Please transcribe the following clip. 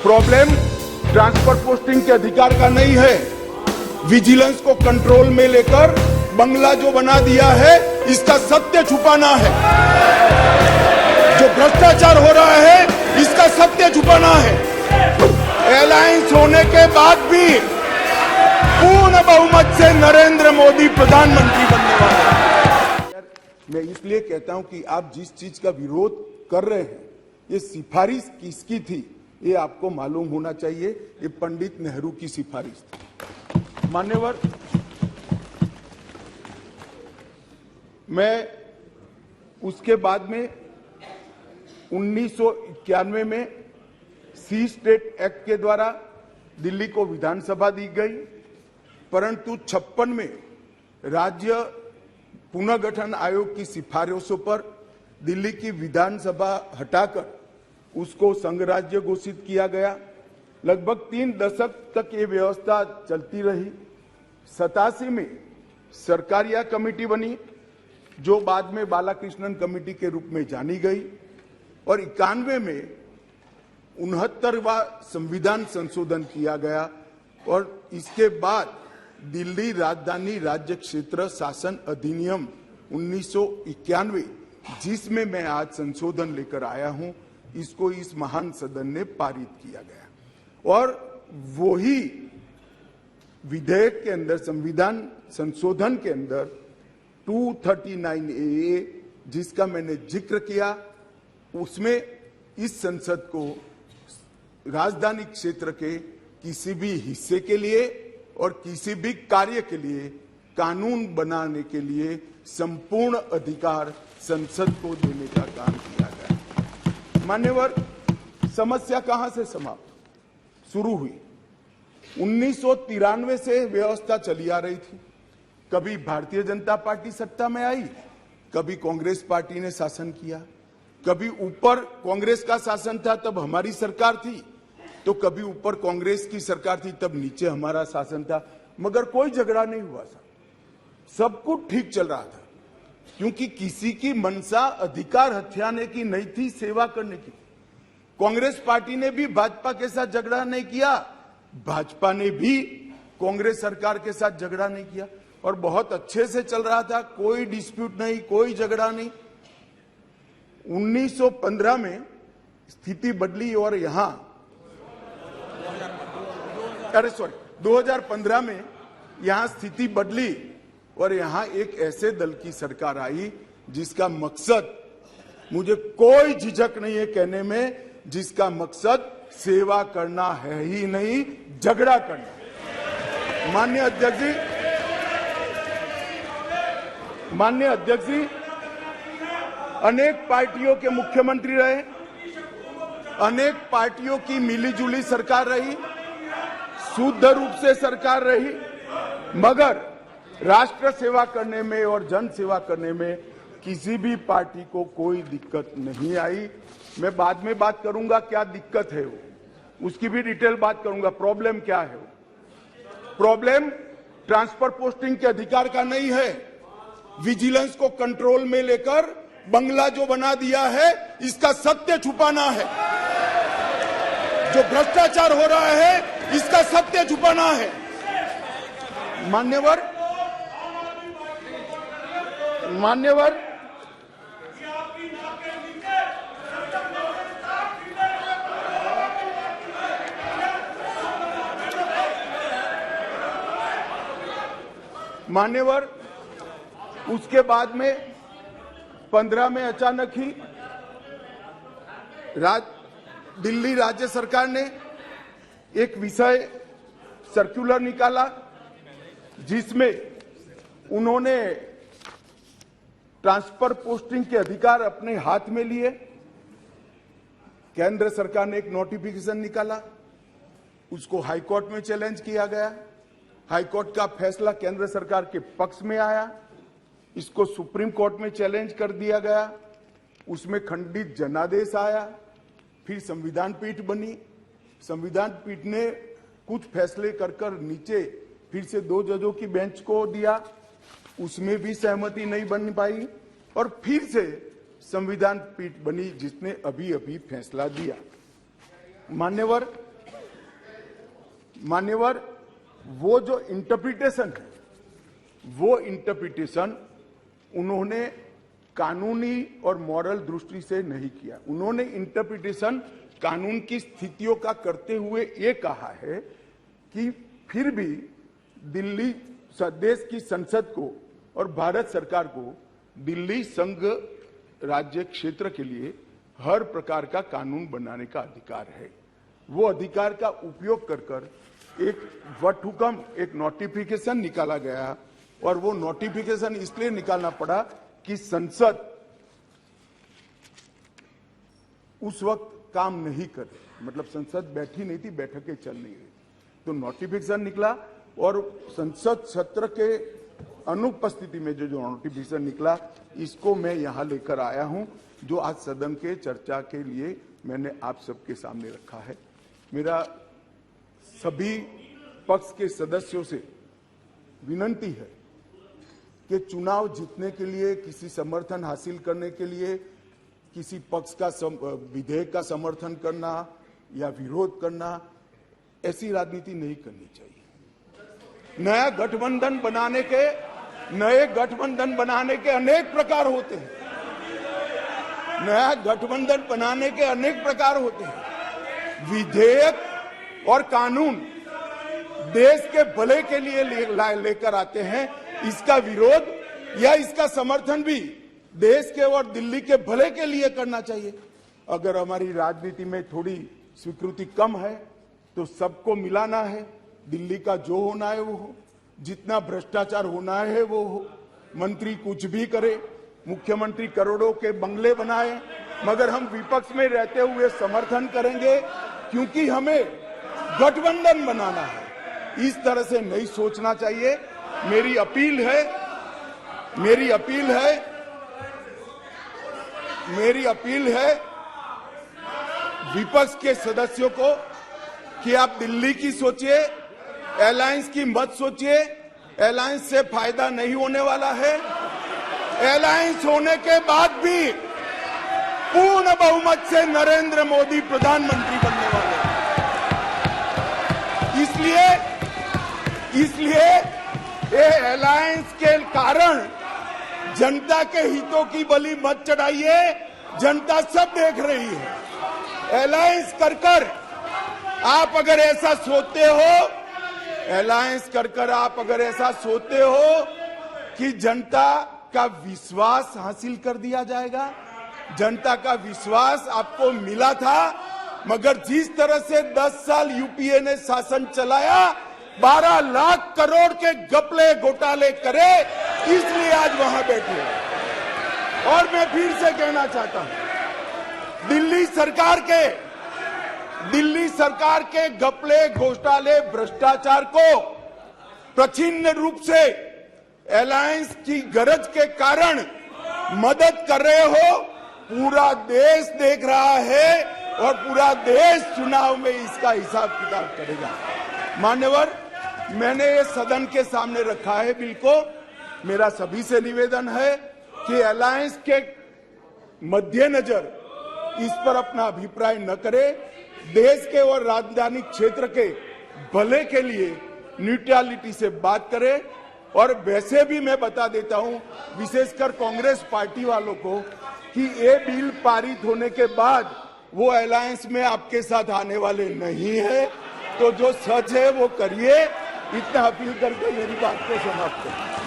Problem transfer posting के अधिकार का नहीं है, विजिलेंस को कंट्रोल में लेकर बंगला जो बना दिया है इसका सत्य छुपाना है। जो भ्रष्टाचार हो रहा है इसका सत्य छुपाना है। अलायंस होने के बाद भी पूर्ण बहुमत से नरेंद्र मोदी प्रधानमंत्री बनने वाले हैं। मैं इसलिए कहता हूं कि आप जिस चीज का विरोध कर रहे हैं, ये सिफारिश किसकी थी ये आपको मालूम होना चाहिए। ये पंडित नेहरू की सिफारिश थी। मान्यवर, मैं उसके बाद में 1991 में सी स्टेट एक्ट के द्वारा दिल्ली को विधानसभा दी गई, परंतु 56 में राज्य पुनर्गठन आयोग की सिफारिशों पर दिल्ली की विधानसभा हटाकर उसको संघ राज्य घोषित किया गया। लगभग 3 दशक तक ये व्यवस्था चलती रही। 87 में सरकारिया कमेटी बनी जो बाद में बालाकृष्णन कमेटी के रूप में जानी गई और 91 में 69वां संविधान संशोधन किया गया और इसके बाद दिल्ली राजधानी राज्य क्षेत्र शासन अधिनियम 1991 जिसमें मैं आज संशोधन लेकर आया हूं, इसको इस महान सदन ने पारित किया गया और वही विधेयक के अंदर संविधान संशोधन के अंदर 239A जिसका मैंने जिक्र किया, उसमें इस संसद को राजधानी क्षेत्र के किसी भी हिस्से के लिए और किसी भी कार्य के लिए कानून बनाने के लिए संपूर्ण अधिकार संसद को देने का काम किया गया। मान्यवर, समस्या कहां से समाप्त शुरू हुई? 1993 से व्यवस्था चली आ रही थी। कभी भारतीय जनता पार्टी सत्ता में आई, कभी कांग्रेस पार्टी ने शासन किया, कभी ऊपर कांग्रेस का शासन था तब हमारी सरकार थी, तो कभी ऊपर कांग्रेस की सरकार थी तब नीचे हमारा शासन था, मगर कोई झगड़ा नहीं हुआ था, सब कुछ ठीक चल रहा था, क्योंकि किसी की मंशा अधिकार हथियाने की नहीं थी, सेवा करने की। कांग्रेस पार्टी ने भी भाजपा के साथ झगड़ा नहीं किया, भाजपा ने भी कांग्रेस सरकार के साथ झगड़ा नहीं किया और बहुत अच्छे से चल रहा था, कोई डिस्प्यूट नहीं, कोई झगड़ा नहीं। 1915 में स्थिति बदली और यहां 2015 में यहां स्थिति बदली और यहां एक ऐसे दल की सरकार आई जिसका मकसद, मुझे कोई झिझक नहीं है कहने में, जिसका मकसद सेवा करना है ही नहीं, झगड़ा करना। माननीय अध्यक्ष जी अनेक पार्टियों के मुख्यमंत्री रहे, अनेक पार्टियों की मिलीजुली सरकार रही, शुद्ध रूप से सरकार रही, मगर राष्ट्र सेवा करने में और जन सेवा करने में किसी भी पार्टी को कोई दिक्कत नहीं आई। मैं बाद में बात करूंगा क्या दिक्कत है वो, उसकी भी डिटेल बात करूंगा, प्रॉब्लम क्या है वो। प्रॉब्लम ट्रांसफर पोस्टिंग के अधिकार का नहीं है, विजिलेंस को कंट्रोल में लेकर बंगला जो बना दिया है इसका सत्य छुपाना है। जो भ्रष्टाचार हो रहा है इसका सत्य छुपाना है। मान्यवर उसके बाद में 15 में अचानक ही दिल्ली राज्य सरकार ने एक विषय सर्कुलर निकाला जिसमें उन्होंने ट्रांसफर पोस्टिंग के अधिकार अपने हाथ में लिए। केंद्र सरकार ने एक नोटिफिकेशन निकाला, उसको हाईकोर्ट में चैलेंज किया गया, हाईकोर्ट का फैसला केंद्र सरकार के पक्ष में आया, इसको सुप्रीम कोर्ट में चैलेंज कर दिया गया, उसमें खंडित जनादेश आया, फिर संविधान पीठ बनी, संविधान पीठ ने कुछ फैसले कर नीचे फिर से 2 जजों की बेंच को दिया, उसमें भी सहमति नहीं बन पाई और फिर से संविधान पीठ बनी जिसने अभी अभी फैसला दिया। मान्यवर, मान्यवर, वो जो इंटरप्रिटेशन है, वो इंटरप्रिटेशन उन्होंने कानूनी और मॉरल दृष्टि से नहीं किया। उन्होंने इंटरप्रिटेशन कानून की स्थितियों का करते हुए ये कहा है कि फिर भी दिल्ली देश की संसद को और भारत सरकार को दिल्ली संघ राज्य क्षेत्र के लिए हर प्रकार का कानून बनाने का अधिकार है। वो अधिकार का उपयोग कर एक वटहुकम, एक नोटिफिकेशन निकाला गया और वो नोटिफिकेशन इसलिए निकालना पड़ा कि संसद उस वक्त काम नहीं कर रही, मतलब संसद बैठी नहीं थी, बैठकें चल नहीं रही, तो नोटिफिकेशन निकला और संसद सत्र के अनुपस्थिति में जो नोटिफिकेशन निकला, इसको मैं यहां लेकर आया हूं, जो आज सदन के चर्चा के लिए मैंने आप सबके सामने रखा है। मेरा सभी पक्ष के सदस्यों से विनती है कि चुनाव जीतने के लिए, किसी समर्थन हासिल करने के लिए, किसी पक्ष का विधेयक का समर्थन करना या विरोध करना, ऐसी राजनीति नहीं करनी चाहिए। नए गठबंधन बनाने के अनेक प्रकार होते हैं। नया गठबंधन बनाने के अनेक प्रकार होते हैं। विधेयक और कानून देश के भले के लिए लेकर आते हैं। इसका विरोध या इसका समर्थन भी देश के और दिल्ली के भले के लिए करना चाहिए। अगर हमारी राजनीति में थोड़ी स्वीकृति कम है तो सबको मिलाना है। दिल्ली का जो होना है वो हो, जितना भ्रष्टाचार होना है वो हो। मंत्री कुछ भी करे, मुख्यमंत्री करोड़ों के बंगले बनाए, मगर हम विपक्ष में रहते हुए समर्थन करेंगे, क्योंकि हमें गठबंधन बनाना है। इस तरह से नहीं सोचना चाहिए। मेरी अपील है विपक्ष के सदस्यों को कि आप दिल्ली की सोचिए, अलायंस की मत सोचिए। अलायंस से फायदा नहीं होने वाला है। अलायंस होने के बाद भी पूर्ण बहुमत से नरेंद्र मोदी प्रधानमंत्री बनने वाले हैं। इसलिए ये अलायंस के कारण जनता के हितों की बलि मत चढ़ाइए। जनता सब देख रही है। अलायंस कर आप अगर ऐसा सोचते हो, कि जनता का विश्वास हासिल कर दिया जाएगा, जनता का विश्वास आपको मिला था, मगर जिस तरह से 10 साल यूपीए ने शासन चलाया, 12 लाख करोड़ के घपले घोटाले करे, इसलिए आज वहां बैठे। और मैं फिर से कहना चाहता हूं, दिल्ली सरकार के घपले घोटाले भ्रष्टाचार को प्रच्छिन्न रूप से अलायंस की गरज के कारण मदद कर रहे हो। पूरा देश देख रहा है और पूरा देश चुनाव में इसका हिसाब किताब करेगा। मान्यवर, मैंने ये सदन के सामने रखा है बिल को। मेरा सभी से निवेदन है कि अलायंस के मद्देनजर इस पर अपना अभिप्राय न करे। देश के और राजधानी क्षेत्र के भले के लिए न्यूट्रलिटी से बात करे। और वैसे भी मैं बता देता हूं, विशेषकर कांग्रेस पार्टी वालों को, कि ये बिल पारित होने के बाद वो अलायंस में आपके साथ आने वाले नहीं है। तो जो सच है वो करिए। इतना अपील करके मेरी बात को समाप्त करें।